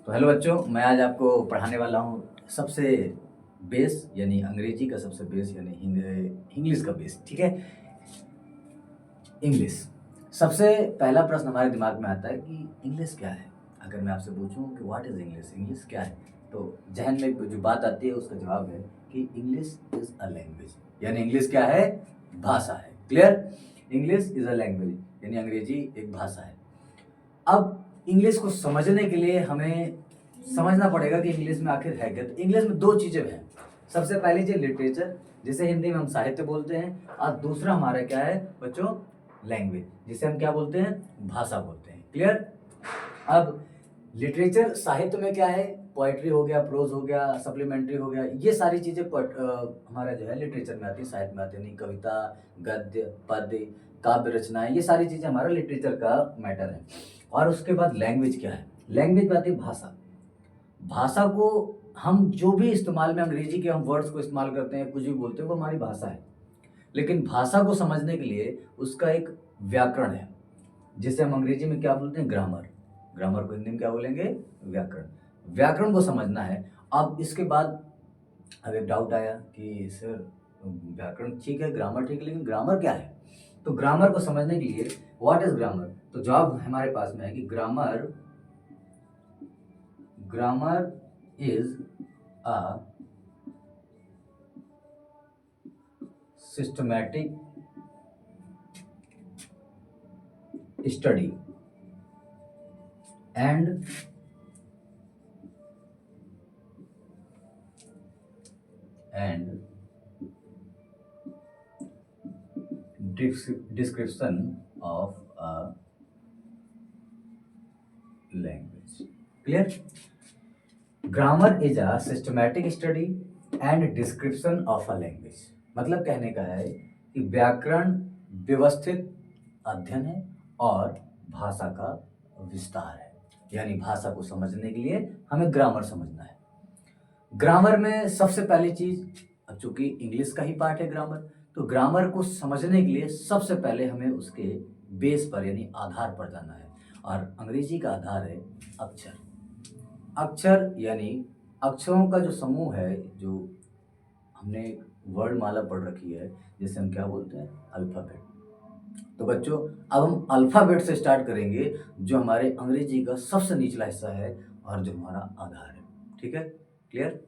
तो हेलो बच्चों, मैं आज आपको पढ़ाने वाला हूँ सबसे बेस यानी अंग्रेजी का सबसे बेस यानी इंग्लिश का बेस। ठीक है, इंग्लिश। सबसे पहला प्रश्न हमारे दिमाग में आता है कि इंग्लिश क्या है। अगर मैं आपसे पूछूं कि व्हाट इज़ इंग्लिश, इंग्लिश क्या है, तो जहन में जो बात आती है उसका जवाब है कि इंग्लिश इज़ अ लैंग्वेज। यानी इंग्लिश क्या है? भाषा है। Clear? English is a language यानी अंग्रेजी एक भाषा है। अब इंग्लिश को समझने के लिए हमें समझना पड़ेगा कि इंग्लिश में आखिर है क्या। तो इंग्लिश में दो चीज़ें हैं। सबसे पहली चीज़ लिटरेचर, जिसे हिंदी में हम साहित्य बोलते हैं, और दूसरा हमारा क्या है बच्चों? लैंग्वेज, जिसे हम क्या बोलते हैं? भाषा बोलते हैं। क्लियर? अब लिटरेचर साहित्य में क्या है? पोएट्री हो गया, प्रोज हो गया, सप्लीमेंट्री हो गया, ये सारी चीज़ें हमारा जो है लिटरेचर में आती है, साहित्य में आती है। नहीं, कविता, गद्य, पद्य, काव्य रचनाएं, ये सारी चीज़ें हमारा लिटरेचर का मैटर है। और उसके बाद लैंग्वेज क्या है? लैंग्वेज में आती है भाषा। भाषा को हम जो भी इस्तेमाल में अंग्रेजी के हम वर्ड्स को इस्तेमाल करते हैं, कुछ भी बोलते हैं, वो हमारी भाषा है। लेकिन भाषा को समझने के लिए उसका एक व्याकरण है, जिसे हम अंग्रेजी में क्या बोलते हैं? ग्रामर। ग्रामर को हिंदी में क्या बोलेंगे? व्याकरण। व्याकरण को समझना है। अब इसके बाद अब एक डाउट आया कि सर व्याकरण ठीक है, ग्रामर ठीक है, लेकिन ग्रामर क्या है? तो ग्रामर को समझने के लिए व्हाट इज ग्रामर, तो जवाब हमारे पास में है कि grammar is a systematic study and description of a language. Clear? Grammar is a systematic study and description of a language. मतलब कहने का है कि व्याकरण व्यवस्थित अध्ययन है और भाषा का विस्तार है। यानी भाषा को समझने के लिए हमें ग्रामर समझना है। ग्रामर में सबसे पहली चीज, अब चूंकि इंग्लिश का ही पार्ट है ग्रामर, तो ग्रामर को समझने के लिए सबसे पहले हमें उसके बेस पर यानी आधार पर जाना है। और अंग्रेजी का आधार है अक्षर। अक्षर यानी अक्षरों का जो समूह है, जो हमने वर्ड माला पढ़ रखी है, जिसे हम क्या बोलते हैं? अल्फ़ाबेट। तो बच्चों, अब हम अल्फ़ाबेट से स्टार्ट करेंगे, जो हमारे अंग्रेजी का सबसे निचला हिस्सा है और जो हमारा आधार है। ठीक है? क्लियर?